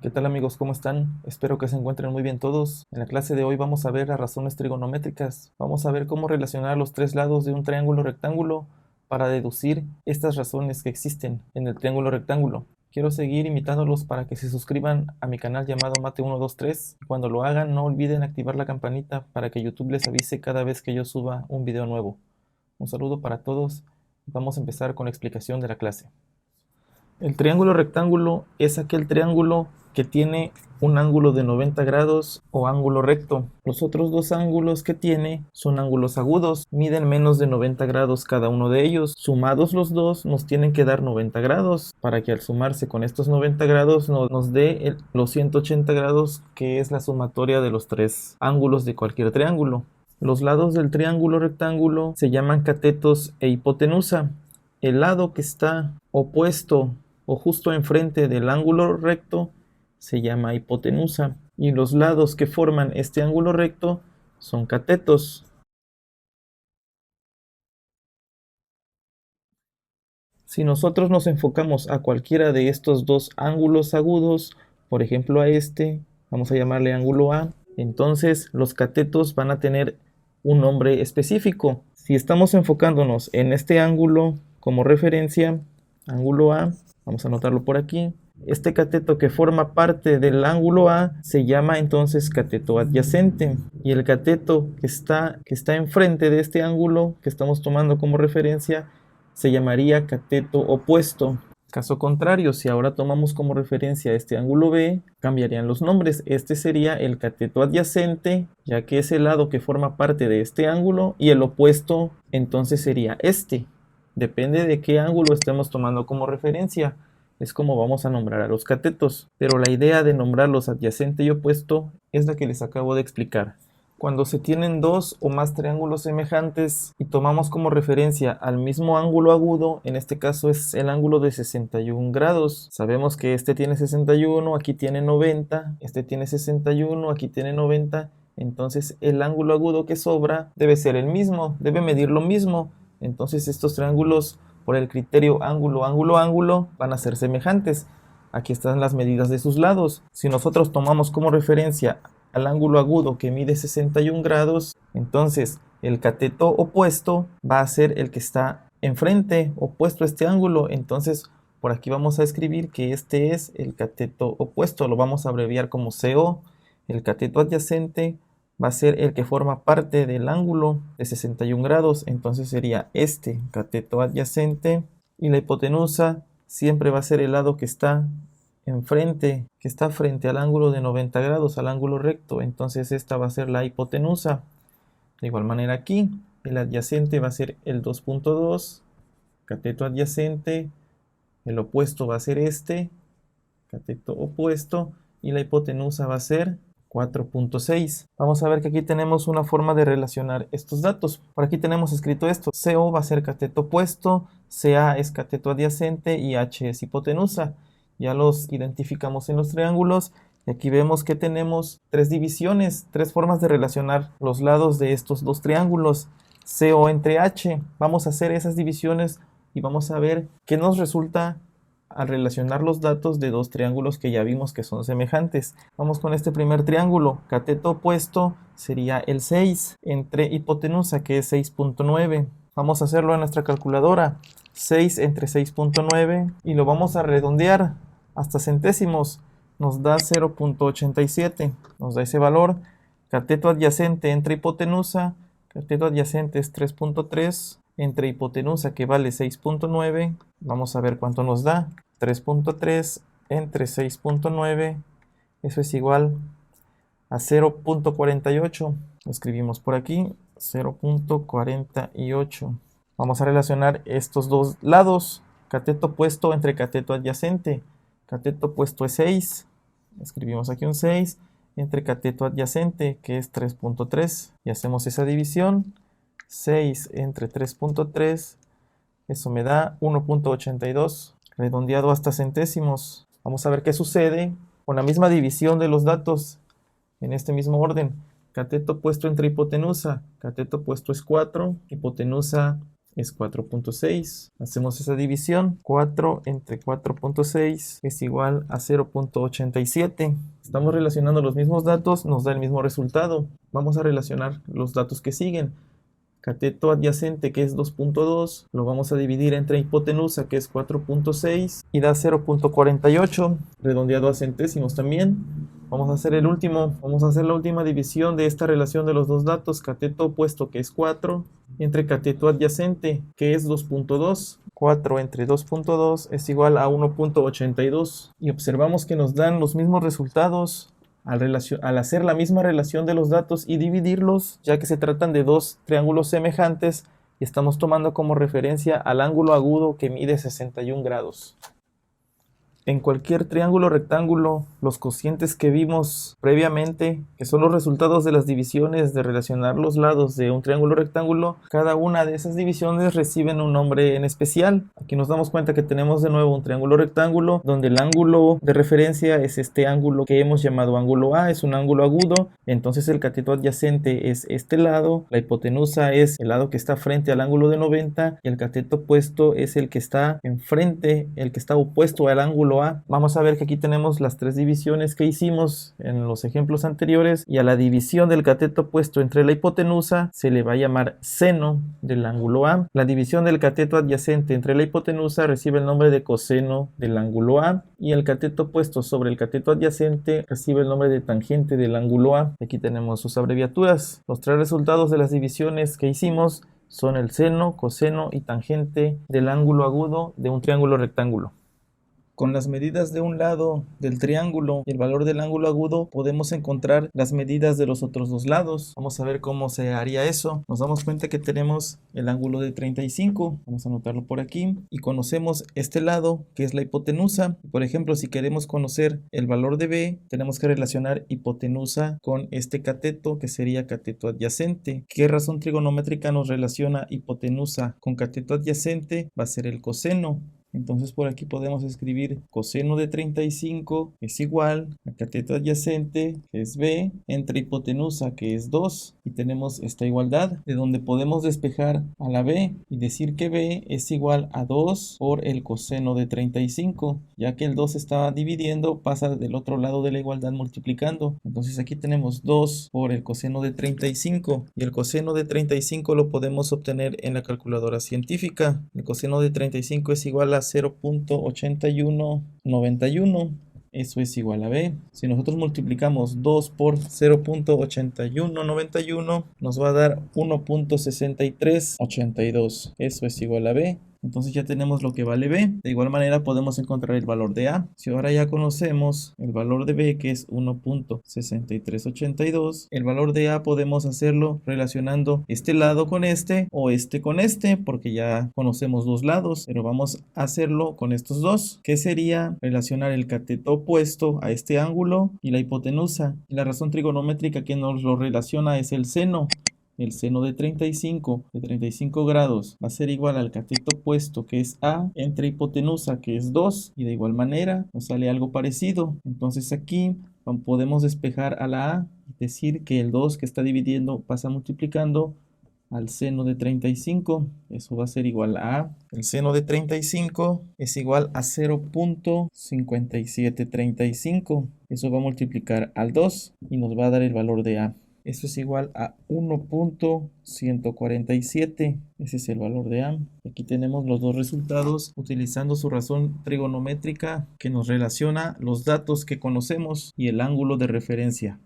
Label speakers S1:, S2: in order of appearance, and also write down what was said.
S1: ¿Qué tal amigos? ¿Cómo están? Espero que se encuentren muy bien todos. En la clase de hoy vamos a ver las razones trigonométricas. Vamos a ver cómo relacionar los tres lados de un triángulo rectángulo para deducir estas razones que existen en el triángulo rectángulo. Quiero seguir invitándolos para que se suscriban a mi canal llamado Mate123. Cuando lo hagan, no olviden activar la campanita para que YouTube les avise cada vez que yo suba un video nuevo. Un saludo para todos. Vamos a empezar con la explicación de la clase. El triángulo rectángulo es aquel triángulo que tiene un ángulo de 90 grados o ángulo recto. Los otros dos ángulos que tiene son ángulos agudos, miden menos de 90 grados cada uno de ellos. Sumados los dos nos tienen que dar 90 grados para que al sumarse con estos 90 grados nos dé los 180 grados, que es la sumatoria de los tres ángulos de cualquier triángulo. Los lados del triángulo rectángulo se llaman catetos e hipotenusa. El lado que está opuesto o justo enfrente del ángulo recto se llama hipotenusa, y los lados que forman este ángulo recto son catetos. Si nosotros nos enfocamos a cualquiera de estos dos ángulos agudos, por ejemplo a este, vamos a llamarle ángulo A, entonces los catetos van a tener un nombre específico. Si estamos enfocándonos en este ángulo como referencia, ángulo A, vamos a anotarlo por aquí. Este cateto que forma parte del ángulo A se llama entonces cateto adyacente, y el cateto que está enfrente de este ángulo que estamos tomando como referencia se llamaría cateto opuesto. Caso contrario, si ahora tomamos como referencia este ángulo B, cambiarían los nombres. Este sería el cateto adyacente, ya que es el lado que forma parte de este ángulo, y el opuesto entonces sería este. Depende de qué ángulo estemos tomando como referencia, es como vamos a nombrar a los catetos. Pero la idea de nombrarlos adyacente y opuesto es la que les acabo de explicar. Cuando se tienen dos o más triángulos semejantes y tomamos como referencia al mismo ángulo agudo, en este caso es el ángulo de 61 grados. Sabemos que este tiene 61, aquí tiene 90, este tiene 61, aquí tiene 90. Entonces el ángulo agudo que sobra debe ser el mismo, debe medir lo mismo. Entonces estos triángulos, por el criterio ángulo, ángulo, ángulo, van a ser semejantes. Aquí están las medidas de sus lados. Si nosotros tomamos como referencia al ángulo agudo que mide 61 grados, entonces el cateto opuesto va a ser el que está enfrente, opuesto a este ángulo. Entonces por aquí vamos a escribir que este es el cateto opuesto, lo vamos a abreviar como CO. El cateto adyacente va a ser el que forma parte del ángulo de 61 grados, entonces sería este cateto adyacente, y la hipotenusa siempre va a ser el lado que está enfrente, que está frente al ángulo de 90 grados, al ángulo recto. Entonces esta va a ser la hipotenusa. De igual manera aquí, el adyacente va a ser el 2.2, cateto adyacente, el opuesto va a ser este, cateto opuesto, y la hipotenusa va a ser 4.6. Vamos a ver que aquí tenemos una forma de relacionar estos datos. Por aquí tenemos escrito esto: CO va a ser cateto opuesto, CA es cateto adyacente y H es hipotenusa. Ya los identificamos en los triángulos, y aquí vemos que tenemos tres divisiones, tres formas de relacionar los lados de estos dos triángulos, CO entre H. Vamos a hacer esas divisiones y vamos a ver qué nos resulta al relacionar los datos de dos triángulos que ya vimos que son semejantes. Vamos con este primer triángulo. Cateto opuesto sería el 6 entre hipotenusa, que es 6.9. Vamos a hacerlo en nuestra calculadora. 6 entre 6.9 y lo vamos a redondear hasta centésimos. Nos da 0.87. Nos da ese valor. Cateto adyacente entre hipotenusa. Cateto adyacente es 3.3 entre hipotenusa, que vale 6.9. Vamos a ver cuánto nos da. 3.3 entre 6.9, eso es igual a 0.48. Lo escribimos por aquí, 0.48. Vamos a relacionar estos dos lados. Cateto opuesto entre cateto adyacente. Cateto opuesto es 6. Escribimos aquí un 6 entre cateto adyacente, que es 3.3. Y hacemos esa división. 6 entre 3.3, eso me da 1.82, redondeado hasta centésimos. Vamos a ver qué sucede con la misma división de los datos en este mismo orden. Cateto opuesto entre hipotenusa. Cateto opuesto es 4, hipotenusa es 4.6. Hacemos esa división. 4 entre 4.6 es igual a 0.87. Estamos relacionando los mismos datos, nos da el mismo resultado. Vamos a relacionar los datos que siguen. Cateto adyacente, que es 2.2, lo vamos a dividir entre hipotenusa, que es 4.6, y da 0.48, redondeado a centésimos también. Vamos a hacer el último, vamos a hacer la última división de esta relación de los dos datos, cateto opuesto, que es 4, entre cateto adyacente, que es 2.2. 4 entre 2.2 es igual a 1.82. Y observamos que nos dan los mismos resultados al hacer la misma relación de los datos y dividirlos, ya que se tratan de dos triángulos semejantes y estamos tomando como referencia al ángulo agudo que mide 61 grados. En cualquier triángulo rectángulo, los cocientes que vimos previamente, que son los resultados de las divisiones de relacionar los lados de un triángulo rectángulo, cada una de esas divisiones reciben un nombre en especial. Aquí nos damos cuenta que tenemos de nuevo un triángulo rectángulo, donde el ángulo de referencia es este ángulo que hemos llamado ángulo A, es un ángulo agudo. Entonces el cateto adyacente es este lado, la hipotenusa es el lado que está frente al ángulo de 90 y el cateto opuesto es el que está enfrente, el que está opuesto al ángulo A. Vamos a ver que aquí tenemos las tres divisiones que hicimos en los ejemplos anteriores, y a la división del cateto opuesto entre la hipotenusa se le va a llamar seno del ángulo A. La división del cateto adyacente entre la hipotenusa recibe el nombre de coseno del ángulo A, y el cateto opuesto sobre el cateto adyacente recibe el nombre de tangente del ángulo A. Aquí tenemos sus abreviaturas. Los tres resultados de las divisiones que hicimos son el seno, coseno y tangente del ángulo agudo de un triángulo rectángulo. Con las medidas de un lado del triángulo y el valor del ángulo agudo podemos encontrar las medidas de los otros dos lados. Vamos a ver cómo se haría eso. Nos damos cuenta que tenemos el ángulo de 35. Vamos a anotarlo por aquí. Y conocemos este lado, que es la hipotenusa. Por ejemplo, si queremos conocer el valor de B, tenemos que relacionar hipotenusa con este cateto, que sería cateto adyacente. ¿Qué razón trigonométrica nos relaciona hipotenusa con cateto adyacente? Va a ser el coseno. Entonces por aquí podemos escribir coseno de 35 es igual a cateto adyacente, que es B, entre hipotenusa, que es 2. Y tenemos esta igualdad, de donde podemos despejar a la B y decir que B es igual a 2 por el coseno de 35. Ya que el 2 está dividiendo, pasa del otro lado de la igualdad multiplicando. Entonces aquí tenemos 2 por el coseno de 35. Y el coseno de 35 lo podemos obtener en la calculadora científica. El coseno de 35 es igual a 0.8191. Eso es igual a B. Si nosotros multiplicamos 2 por 0.8191, nos va a dar 1.6382. Eso es igual a B. Entonces ya tenemos lo que vale B. De igual manera podemos encontrar el valor de A. Si ahora ya conocemos el valor de B, que es 1.6382, el valor de A podemos hacerlo relacionando este lado con este o este con este, porque ya conocemos dos lados, pero vamos a hacerlo con estos dos, que sería relacionar el cateto opuesto a este ángulo y la hipotenusa. Y la razón trigonométrica que nos lo relaciona es el seno. El seno de 35 grados va a ser igual al cateto opuesto, que es A, entre hipotenusa, que es 2, y de igual manera nos sale algo parecido. Entonces aquí podemos despejar a la A y decir que el 2 que está dividiendo pasa multiplicando al seno de 35. Eso va a ser igual a A. El seno de 35 es igual a 0.5735. Eso va a multiplicar al 2 y nos va a dar el valor de A. Eso es igual a 1.147. Ese es el valor de A. Aquí tenemos los dos resultados utilizando su razón trigonométrica que nos relaciona los datos que conocemos y el ángulo de referencia.